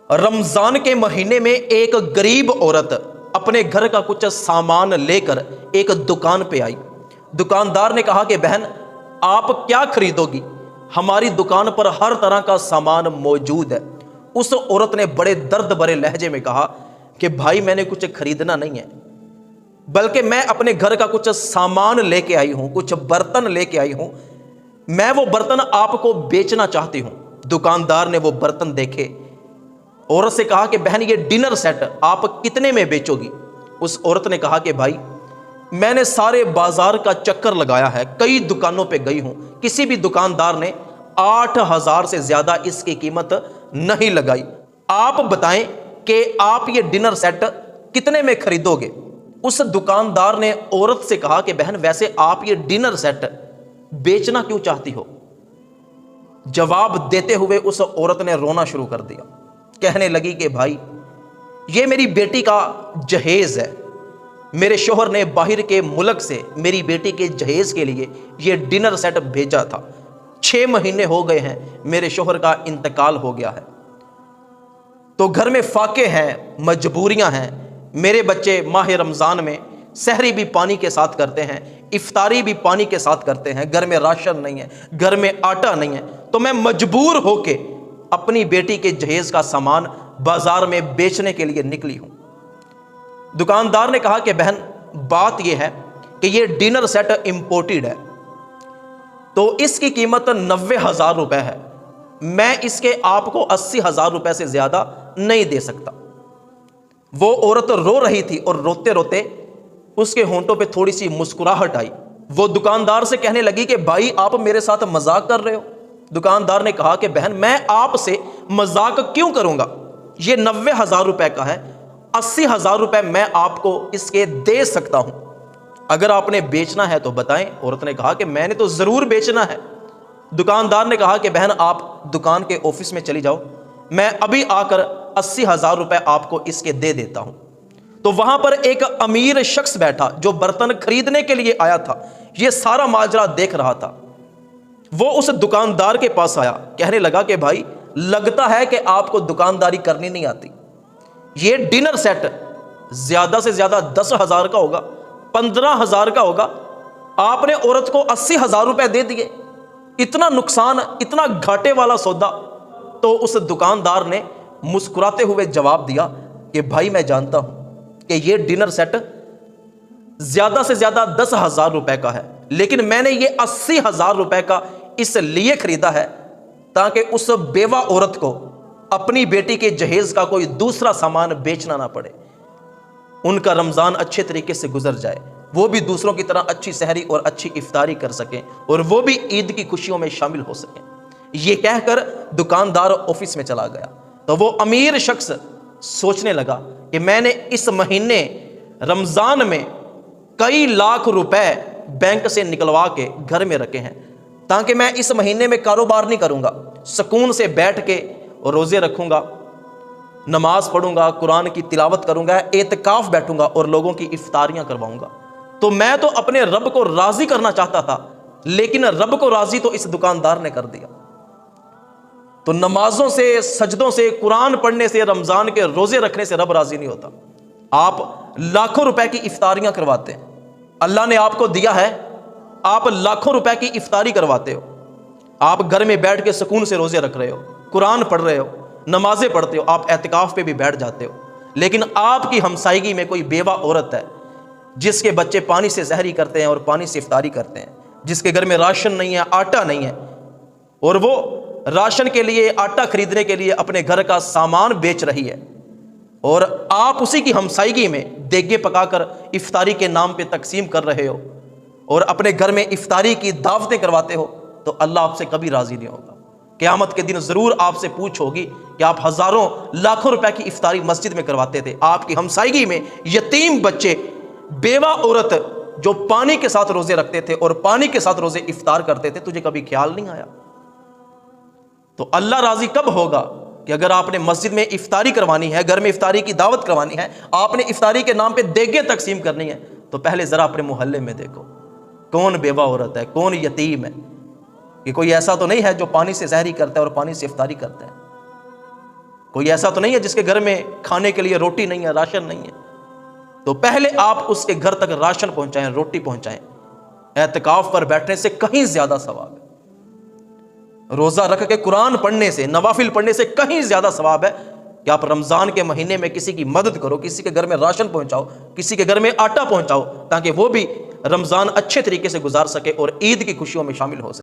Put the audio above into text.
रमजान के महीने में एक गरीब औरत अपने घर का कुछ सामान लेकर एक दुकान पे आई। दुकानदार ने कहा कि बहन, आप क्या खरीदोगी? हमारी दुकान पर हर तरह का सामान मौजूद है। उस औरत ने बड़े दर्द भरे लहजे में कहा कि भाई, मैंने कुछ खरीदना नहीं है, बल्कि मैं अपने घर का कुछ सामान लेके आई हूं, कुछ बर्तन लेके आई हूं। मैं वो बर्तन आपको बेचना चाहती हूं। दुकानदार ने वो बर्तन देखे, औरत से कहा कि बहन, ये डिनर सेट आप कितने में बेचोगी? उस औरत ने कहा कि भाई, मैंने सारे बाजार का चक्कर लगाया है, कई दुकानों पे गई हूं, किसी भी दुकानदार ने 8,000 से ज्यादा इसकी कीमत नहीं लगाई। आप बताएं कि आप ये डिनर सेट कितने में खरीदोगे? उस दुकानदार ने औरत से कहा कि बहन, वैसे आप ये डिनर सेट बेचना क्यों चाहती हो? जवाब देते हुए उस औरत ने रोना शुरू कर दिया। कहने लगी कि भाई, ये मेरी बेटी का जहेज है। मेरे शोहर ने बाहर के मुल्क से मेरी बेटी के जहेज के लिए ये डिनर सेट भेजा था। 6 महीने हो गए हैं, मेरे शोहर का इंतकाल हो गया है, तो घर में फाके हैं, मजबूरियां हैं। मेरे बच्चे माह रमज़ान में सहरी भी पानी के साथ करते हैं, इफ्तारी भी पानी के साथ करते हैं। घर में राशन नहीं है, घर में आटा नहीं है, तो मैं मजबूर होके अपनी बेटी के जहेज का सामान बाजार में बेचने के लिए निकली हूं। दुकानदार ने कहा कि बहन, बात यह है कि यह डिनर सेट इंपोर्टेड है, तो इसकी कीमत 90,000 रुपए है। मैं इसके आपको 80,000 रुपए से ज्यादा नहीं दे सकता। वो औरत रो रही थी और रोते रोते उसके होंठों पे थोड़ी सी मुस्कुराहट आई। वो दुकानदार से कहने लगी कि भाई, आप मेरे साथ मजाक कर रहे हो? दुकानदार ने कहा कि बहन, मैं आपसे मजाक क्यों करूंगा? ये 90,000 रुपए का है, 80,000 रुपए मैं आपको इसके दे सकता हूं। अगर आपने बेचना है तो बताएं। औरत ने कहा कि मैंने तो जरूर बेचना है। दुकानदार ने कहा कि बहन, आप दुकान के ऑफिस में चली जाओ, मैं अभी आकर 80,000 रुपए आपको इसके दे देता हूं। तो वहां पर एक अमीर शख्स बैठा जो बर्तन खरीदने के लिए आया था, यह सारा माजरा देख रहा था। वो उस दुकानदार के पास आया, कहने लगा कि भाई, लगता है कि आपको दुकानदारी करनी नहीं आती। ये डिनर सेट ज्यादा से ज्यादा 10,000 का होगा, 15,000 का होगा, आपने औरत को 80,000 रुपए दे दिए। इतना नुकसान, इतना घाटे वाला सौदा। तो उस दुकानदार ने मुस्कुराते हुए जवाब दिया कि भाई, मैं जानता हूं कि ये डिनर सेट ज्यादा से ज्यादा 10,000 रुपए का है, लेकिन मैंने ये 80,000 रुपए का इसलिए खरीदा है ताकि उस बेवा औरत को अपनी बेटी के जहेज का कोई दूसरा सामान बेचना ना पड़े, उनका रमजान अच्छे तरीके से गुजर जाए, वो भी दूसरों की तरह अच्छी सहरी और अच्छी इफ्तारी कर सकें और वो भी ईद की खुशियों में शामिल हो सकें। ये कहकर दुकानदार ऑफिस में चला गया। तो वो अमीर शख्स सोचने लगा कि मैंने इस महीने रमजान में कई लाख रुपए बैंक से निकलवा के घर में रखे हैं, ताकि मैं इस महीने में कारोबार नहीं करूंगा, सुकून से बैठ के रोजे रखूंगा, नमाज पढ़ूंगा, कुरान की तिलावत करूंगा, एतकाफ बैठूंगा और लोगों की इफ्तारियां करवाऊंगा। तो मैं तो अपने रब को राजी करना चाहता था, लेकिन रब को राजी तो इस दुकानदार ने कर दिया। तो नमाजों से, सजदों से, कुरान पढ़ने से, रमजान के रोजे रखने से रब राजी नहीं होता। आप लाखों रुपए की इफ्तारियां करवाते हैं, अल्लाह ने आपको दिया है, आप लाखों रुपए की इफ्तारी करवाते हो, आप घर में बैठ के सुकून से रोजे रख रहे हो, कुरान पढ़ रहे हो, नमाजें पढ़ते हो, आप एतिकाफ पे भी बैठ जाते हो, लेकिन आपकी हमसायगी में कोई बेवा औरत है जिसके बच्चे पानी से सहरी करते हैं और पानी से इफ्तारी करते हैं, जिसके घर में राशन नहीं है, आटा नहीं है, और वो राशन के लिए, आटा खरीदने के लिए अपने घर का सामान बेच रही है, और आप उसी की हमसायगी में देगे पकाकर इफ्तारी के नाम पे तकसीम कर रहे हो और अपने घर में इफ्तारी की दावतें करवाते हो, तो अल्लाह आपसे कभी राजी नहीं होगा। क़यामत के दिन जरूर आपसे पूछ होगी कि आप हजारों लाखों रुपए की इफ्तारी मस्जिद में करवाते थे, आपकी हमसायगी में यतीम बच्चे, बेवा औरत जो पानी के साथ रोजे रखते थे और पानी के साथ रोजे इफ्तार करते थे, तुझे कभी ख्याल नहीं आया? तो अल्लाह राजी कब होगा कि अगर आपने मस्जिद में इफ्तारी करवानी है, घर में इफ्तारी की दावत करवानी है, आपने इफ्तारी के नाम पे देगे तकसीम करनी है, तो पहले जरा अपने मोहल्ले में देखो कौन बेवा औरत है, कौन यतीम है। कि कोई ऐसा तो नहीं है जो पानी से सहरी करता है और पानी से इफ्तारी करता है। کوئی ایسا تو نہیں ہے جس کے گھر میں کھانے کے لیے روٹی نہیں ہے، راشن نہیں ہے، تو پہلے آپ اس کے گھر تک راشن پہنچائیں، روٹی پہنچائیں۔ اعتکاف پر بیٹھنے سے کہیں زیادہ ثواب ہے، روزہ رکھ کے قرآن پڑھنے سے، نوافل پڑھنے سے کہیں زیادہ ثواب ہے کہ آپ رمضان کے مہینے میں کسی کی مدد کرو، کسی کے گھر میں راشن پہنچاؤ، کسی کے گھر میں آٹا پہنچاؤ، تاکہ وہ بھی رمضان اچھے طریقے سے گزار سکے اور عید کی خوشیوں میں شامل ہو سکے۔